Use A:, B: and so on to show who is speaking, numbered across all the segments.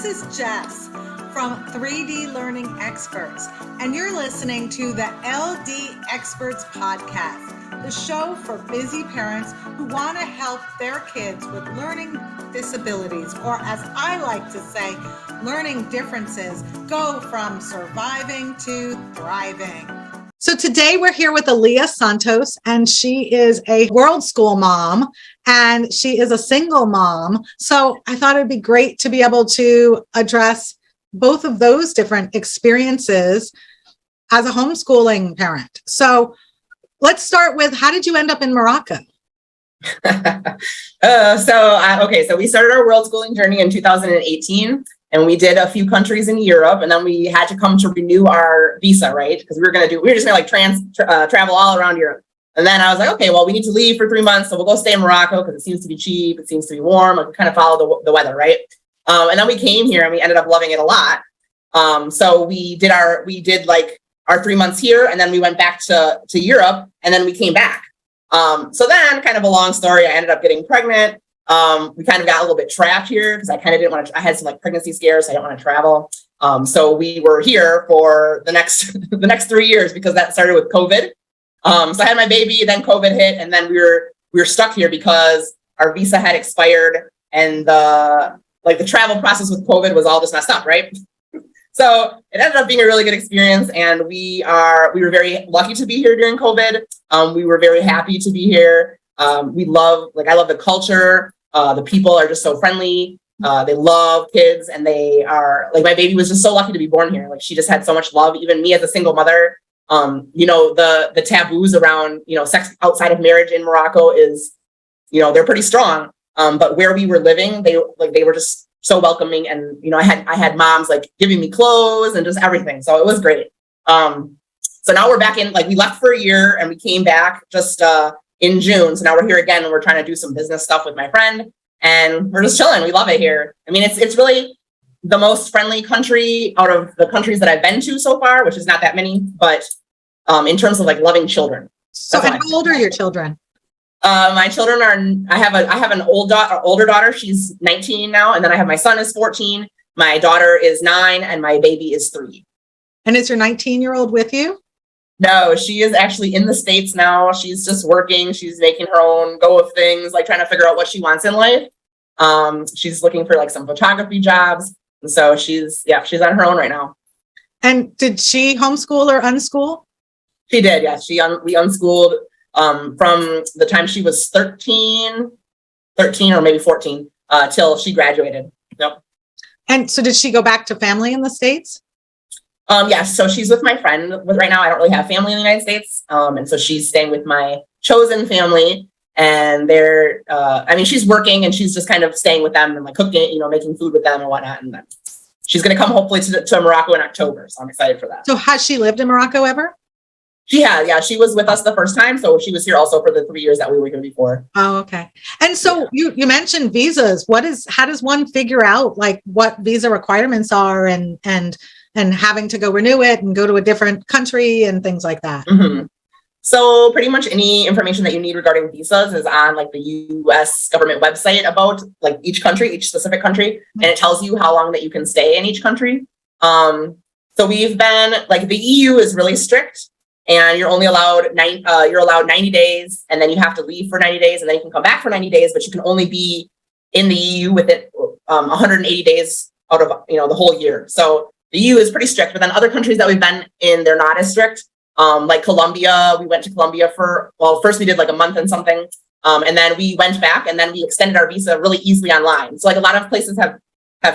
A: is Jess from 3D Learning Experts, and you're listening to the LD Experts Podcast, the show for busy parents who want to help their kids with learning disabilities, or as I like to say, learning differences, go from surviving to thriving. So today we're here with Aliyah Santos, and she is a world school mom, and she is a single mom. So I thought it'd be great to be able to address both of those different experiences as a homeschooling parent. So let's start with, how did you end up in Morocco?
B: So we started our world schooling journey in 2018, and we did a few countries in Europe, and then we had to come to renew our visa, right? Because we were just gonna travel all around Europe. And then I was like, okay, well, we need to leave for 3 months, so we'll go stay in Morocco because it seems to be cheap, it seems to be warm, like we kind of follow the weather, right? And then we came here and we ended up loving it a lot. So we did our 3 months here, and then we went back to Europe, and then we came back. So then, kind of a long story, I ended up getting pregnant. We kind of got a little bit trapped here because I kind of didn't want to, I had some pregnancy scares, so I didn't want to travel. So we were here for the next 3 years because that started with COVID. So I had my baby, then COVID hit, and then we were stuck here because our visa had expired, and the travel process with COVID was all just messed up, right? So it ended up being a really good experience, and we were very lucky to be here during COVID. We were very happy to be here. I love the culture. The people are just so friendly. They love kids, and they are my baby was just so lucky to be born here. She just had so much love. Even me as a single mother, the taboos around, sex outside of marriage in Morocco is, they're pretty strong. But where we were living, they were just so welcoming, and I had moms giving me clothes and just everything. So it was great. So now we're back in, we left for a year and we came back just in June. So now we're here again, and we're trying to do some business stuff with my friend, and we're just chilling. We love it here. I mean, it's really the most friendly country out of the countries that I've been to so far, which is not that many, but in terms of loving children.
A: So how old are your children?
B: My children I have an older daughter. She's 19 now. And then I have my son is 14. My daughter is 9, and my baby is 3.
A: And is your 19-year-old with you?
B: No, she is actually in the States now. She's just working. She's making her own go of things, trying to figure out what she wants in life. She's looking for some photography jobs. And so she's on her own right now. And
A: did she homeschool or unschool?
B: She did, yes. We unschooled from the time she was 13 or maybe 14 till she graduated. Yep.
A: And so did she go back to family in the States?
B: Yes. So she's with my friend. Right now, I don't really have family in the United States. And so she's staying with my chosen family, and they're, she's working, and she's just kind of staying with them and cooking, making food with them and whatnot. And then she's going to come hopefully to Morocco in October. So I'm excited for that.
A: So has she lived in Morocco ever?
B: She has, yeah. She was with us the first time, so she was here also for the 3 years that we were here before.
A: Oh, okay. And so you mentioned visas. How does one figure out what visa requirements are and having to go renew it and go to a different country and things like that?
B: Mm-hmm. So pretty much any information that you need regarding visas is on the U.S. government website about each country, each specific country, and it tells you how long that you can stay in each country. So we've been the EU is really strict. And you're only allowed 90 days, and then you have to leave for 90 days, and then you can come back for 90 days, but you can only be in the EU within 180 days out of the whole year. So the EU is pretty strict, but then other countries that we've been in, they're not as strict. Like Colombia, we went to Colombia first we did a month and something, and then we went back, and then we extended our visa really easily online. So a lot of places have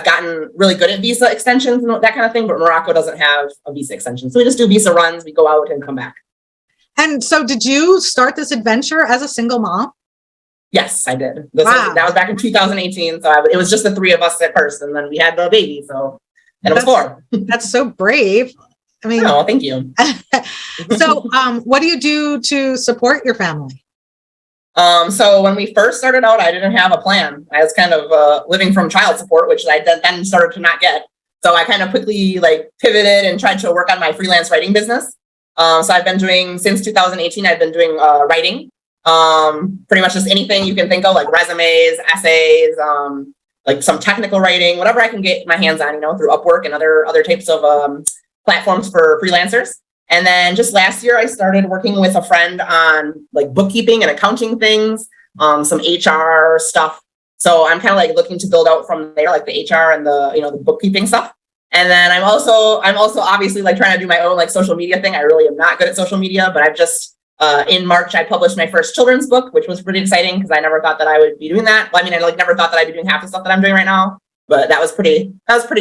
B: gotten really good at visa extensions and that kind of thing, but Morocco doesn't have a visa extension. So we just do visa runs, we go out and come back.
A: And so did you start this adventure as a single mom?
B: Yes, I did.
A: Wow.
B: That was back in 2018. So it was just the 3 of us at first, and then we had the baby. So then it was 4.
A: That's so brave. I mean,
B: oh, thank you.
A: So what do you do to support your family?
B: So when we first started out, I didn't have a plan. I was kind of living from child support, which I then started to not get. So I kind of quickly pivoted and tried to work on my freelance writing business. So I've been doing, since 2018, I've been doing writing, pretty much just anything you can think of, resumes, essays, like some technical writing, whatever I can get my hands on, through Upwork and other types of platforms for freelancers. And then just last year, I started working with a friend on like bookkeeping and accounting things, some HR stuff. So I'm kind of like looking to build out from there, like the HR and the bookkeeping stuff. And then I'm also obviously like trying to do my own like social media thing. I really am not good at social media, but I've just in March, I published my first children's book, which was pretty exciting because I never thought that I would be doing that. Well, I mean, I like never thought that I'd be doing half the stuff that I'm doing right now, but that was pretty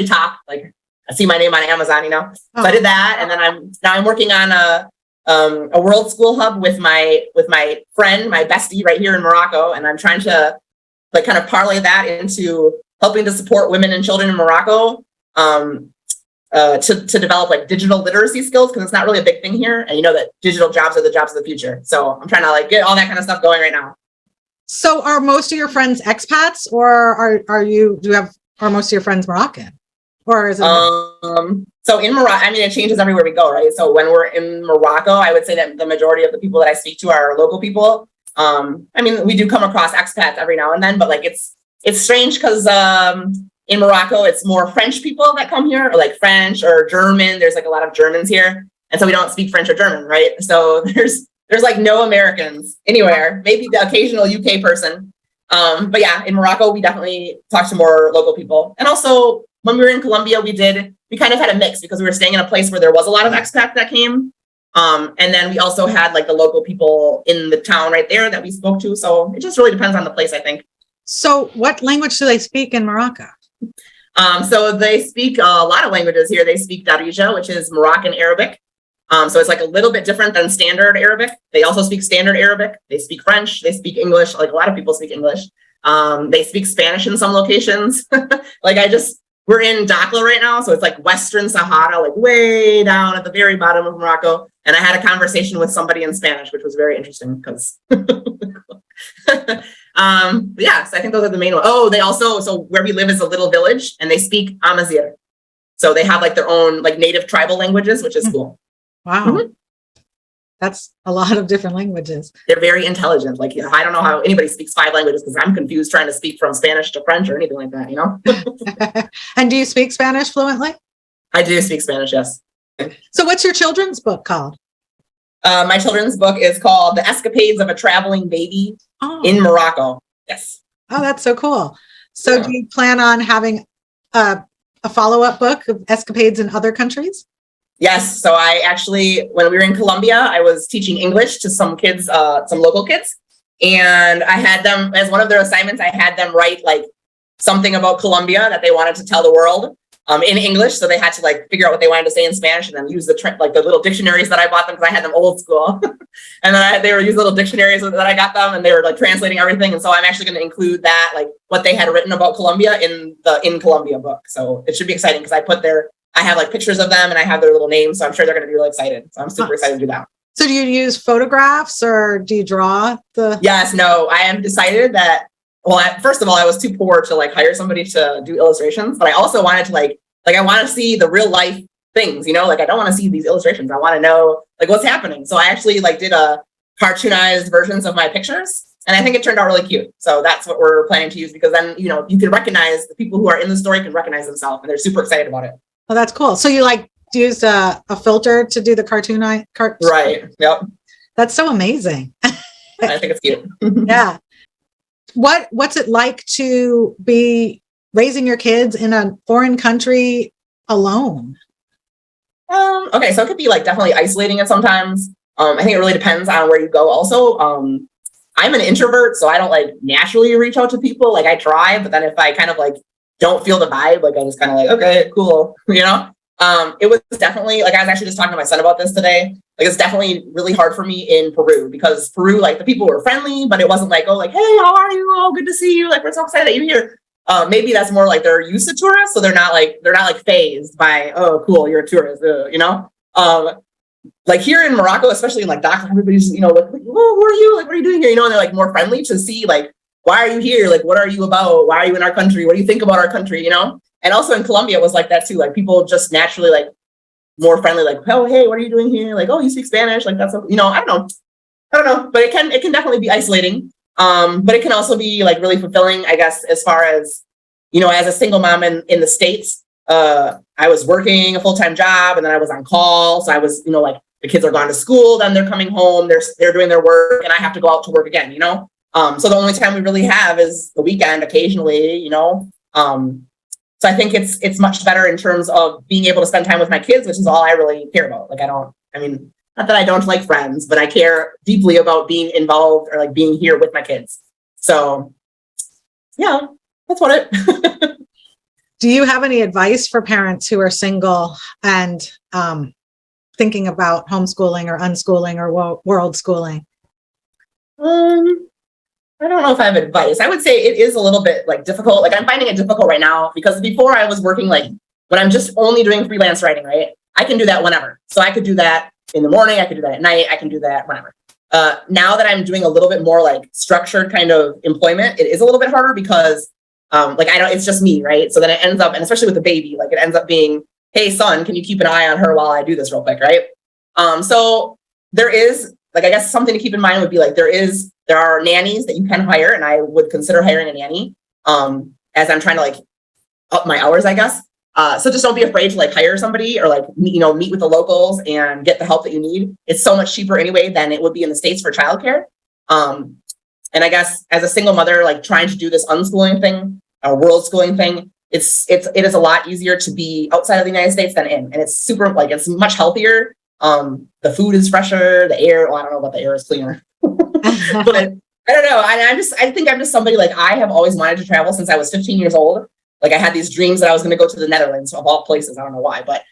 B: top. Like I see my name on Amazon, So I did that. And then I'm working on a World School Hub with my friend, my bestie right here in Morocco. And I'm trying to like kind of parlay that into helping to support women and children in Morocco to develop like digital literacy skills, because it's not really a big thing here. And that digital jobs are the jobs of the future. So I'm trying to like get all that kind of stuff going right now.
A: So are most of your friends expats, or are most of your friends Moroccan? Or is it
B: so in Morocco, I mean, it changes everywhere we go, right? So when we're in Morocco, I would say that the majority of the people that I speak to are local people. I mean, we do come across expats every now and then, but like it's strange because in Morocco, it's more French people that come here, or like French or German. There's like a lot of Germans here. And so we don't speak French or German, right? So there's like no Americans anywhere, maybe the occasional UK person. But yeah, in Morocco, we definitely talk to more local people. And also when we were in Colombia, we kind of had a mix because we were staying in a place where there was a lot of expats that came. And then we also had like the local people in the town right there that we spoke to. So it just really depends on the place, I think.
A: So what language do they speak in Morocco?
B: So they speak a lot of languages here. They speak Darija, which is Moroccan Arabic. So it's like a little bit different than standard Arabic. They also speak standard Arabic. They speak French. They speak English. Like a lot of people speak English. They speak Spanish in some locations. We're in Dakhla right now. So it's like Western Sahara, like way down at the very bottom of Morocco. And I had a conversation with somebody in Spanish, which was very interesting because yeah, so I think those are the main ones. Oh, they also, so where we live is a little village and they speak Amazigh. So they have like their own like native tribal languages, which is cool.
A: Wow. Mm-hmm. That's a lot of different languages.
B: They're very intelligent. Like, I don't know how anybody speaks 5 languages because I'm confused trying to speak from Spanish to French or anything like that,
A: And do you speak Spanish fluently?
B: I do speak Spanish, yes.
A: So what's your children's book called?
B: My children's book is called The Escapades of a Traveling Baby in Morocco. Yes.
A: Oh, that's so cool. So do you plan on having a follow-up book of escapades in other countries?
B: Yes. So I actually, when we were in Colombia, I was teaching English to some kids, some local kids. And I had them, as one of their assignments, I had them write like something about Colombia that they wanted to tell the world in English. So they had to like figure out what they wanted to say in Spanish and then use the little dictionaries that I bought them because I had them old school. And then they were using little dictionaries that I got them and they were like translating everything. And so I'm actually going to include that, like what they had written about Colombia in the In Colombia book. So it should be exciting because I have like pictures of them and I have their little names. So I'm sure they're going to be really excited. So I'm super excited to do that.
A: So do you use photographs or do you draw the?
B: Yes, no, I have decided that, first of all, I was too poor to like hire somebody to do illustrations, but I also wanted to I want to see the real life things, like I don't want to see these illustrations. I want to know like what's happening. So I actually did a cartoonized versions of my pictures and I think it turned out really cute. So that's what we're planning to use because then, you can recognize the people who are in the story can recognize themselves and they're super excited about it.
A: Oh, that's cool. So you used a filter to do the cartoon?
B: Right. Yep.
A: That's so amazing.
B: I think it's cute.
A: Yeah. What's it like to be raising your kids in a foreign country alone?
B: Okay. So it could be definitely isolating it sometimes. I think it really depends on where you go. Also, I'm an introvert, so I don't naturally reach out to people. I try, but then if I kind of don't feel the vibe, I just kind of okay, cool. It was definitely I was actually just talking to my son about this today. It's definitely really hard for me in Peru because Peru, the people were friendly, but it wasn't hey, how are you? Oh, good to see you. We're so excited that you're here. Maybe that's more they're used to tourists, so they're not phased by, oh, cool, you're a tourist, here in Morocco, especially in Dakhla, everybody's who are you? What are you doing here? And they're more friendly to see why are you here? What are you about? Why are you in our country? What do you think about our country? And also in Colombia it was like that too. People just naturally more friendly, oh, hey, what are you doing here? Oh, you speak Spanish? That's, I don't know, but it can definitely be isolating. But it can also be really fulfilling, I guess, as far as, as a single mom in the States, I was working a full-time job and then I was on call. So I was, like the kids are gone to school, then they're coming home, they're doing their work and I have to go out to work again, So the only time we really have is the weekend occasionally, So I think it's much better in terms of being able to spend time with my kids, which is all I really care about. Like not that I don't like friends, but I care deeply about being involved or like being here with my kids. So yeah, that's what it.
A: Do you have any advice for parents who are single and thinking about homeschooling or unschooling or world schooling?
B: I don't know if I have advice. I would say it is a little bit like difficult. Like I'm finding it difficult right now because before I was working like when I'm just only doing freelance writing, right? I can do that whenever. So I could do that in the morning. I could do that at night. I can do that whenever. Now that I'm doing a little bit more like structured kind of employment, it is a little bit harder because it's just me, right? So then it ends up, and especially with the baby, like it ends up being, hey son, can you keep an eye on her while I do this real quick, right? So there is like, I guess something to keep in mind would be like, there are nannies that you can hire, and I would consider hiring a nanny as I'm trying to like up my hours, I guess. So just don't be afraid to like hire somebody or like, meet with the locals and get the help that you need. It's so much cheaper anyway than it would be in the States for childcare. And I guess as a single mother, like trying to do this unschooling thing, world schooling thing, it is a lot easier to be outside of the United States than in, and it's super like, it's much healthier. The food is fresher, the air, well, I don't know about the air is cleaner, but I don't know. I think I'm just somebody like I have always wanted to travel since I was 15 years old. Like I had these dreams that I was going to go to the Netherlands of all places. I don't know why, but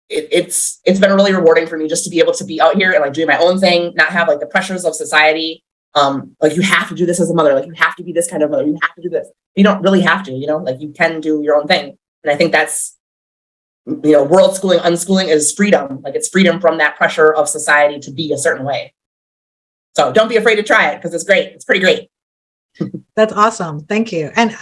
B: it's been really rewarding for me just to be able to be out here and like doing my own thing, not have like the pressures of society. Like you have to do this as a mother, like you have to be this kind of mother, you have to do this. You don't really have to, like you can do your own thing. And I think that's, world schooling, unschooling is freedom. Like it's freedom from that pressure of society to be a certain way. So don't be afraid to try it because it's great. It's pretty great.
A: That's awesome. Thank you. And,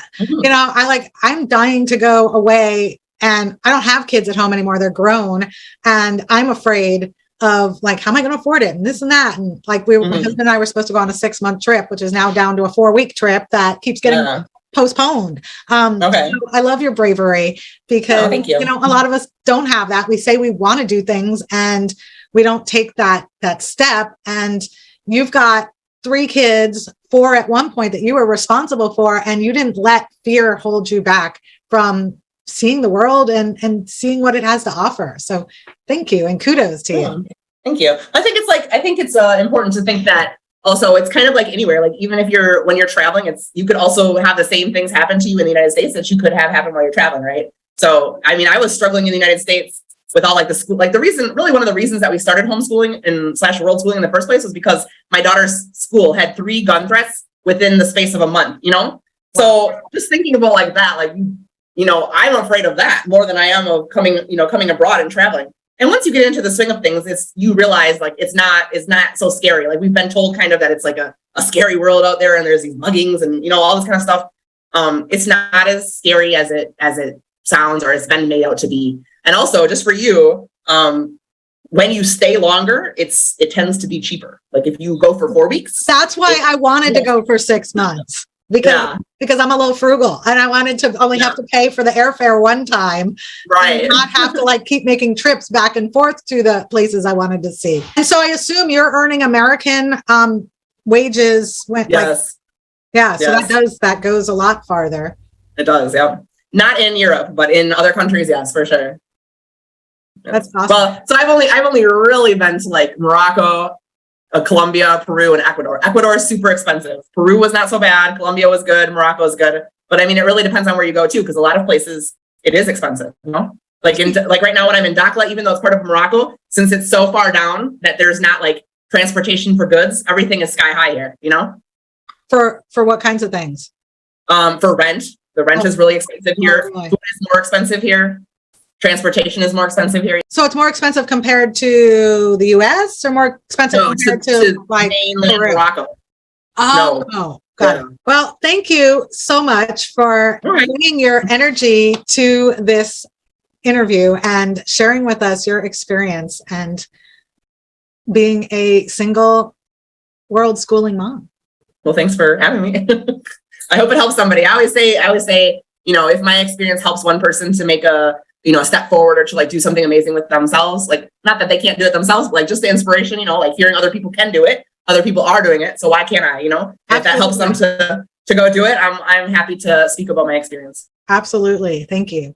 A: I'm dying to go away and I don't have kids at home anymore. They're grown and I'm afraid of like, how am I going to afford it? And this and that. And like my husband and I were supposed to go on a 6-month trip, which is now down to a 4-week trip that keeps getting postponed. Okay. So I love your bravery because,
B: thank you.
A: A lot of us don't have that. We say we want to do things and we don't take that step. And you've got 3 kids, 4 at one point that you were responsible for, and you didn't let fear hold you back from seeing the world and seeing what it has to offer. So thank you. And kudos to you.
B: Thank you. I think it's important to think that also it's kind of like anywhere, like even if when you're traveling, you could also have the same things happen to you in the United States that you could have happen while you're traveling. Right. So, I mean, I was struggling in the United States with all like the school, like one of the reasons that we started homeschooling and / world schooling in the first place was because my daughter's school had 3 gun threats within the space of a month, So just thinking about like that, like, I'm afraid of that more than I am of coming abroad and traveling. And once you get into the swing of things, you realize like, it's not so scary. Like we've been told kind of that it's like a scary world out there and there's these muggings and, all this kind of stuff. It's not as scary as it sounds or it's been made out to be. And also just for you, when you stay longer, it tends to be cheaper. Like if you go for 4 weeks.
A: That's why I wanted to go for 6 months because I'm a little frugal and I wanted to only have to pay for the airfare one time. Right. And not have to like keep making trips back and forth to the places I wanted to see. And so I assume you're earning American wages.
B: Yes.
A: So that goes a lot farther.
B: It does. Yeah. Not in Europe, but in other countries. Yes, for sure.
A: That's awesome. Well,
B: so I've only really been to like Morocco, Colombia, Peru, and Ecuador. Ecuador is super expensive. Peru was not so bad. Colombia was good. Morocco is good. But I mean, it really depends on where you go too, because a lot of places it is expensive. Like right now when I'm in Dakhla, even though it's part of Morocco, since it's so far down that there's not like transportation for goods, everything is sky high here.
A: For what kinds of things?
B: For rent, the rent is really expensive here. Food is more expensive here. Transportation is more expensive here.
A: So it's more expensive compared to the US or more expensive compared to like
B: mainland Morocco.
A: Got it. Well, thank you so much for bringing your energy to this interview and sharing with us your experience and being a single world schooling mom.
B: Well, thanks for having me. I hope it helps somebody. I always say, you know, if my experience helps one person to make a step forward or to like do something amazing with themselves, like not that they can't do it themselves, but like just the inspiration, like hearing other people can do it, other people are doing it. So why can't I, if that helps them to go do it, I'm happy to speak about my experience.
A: Absolutely. Thank you.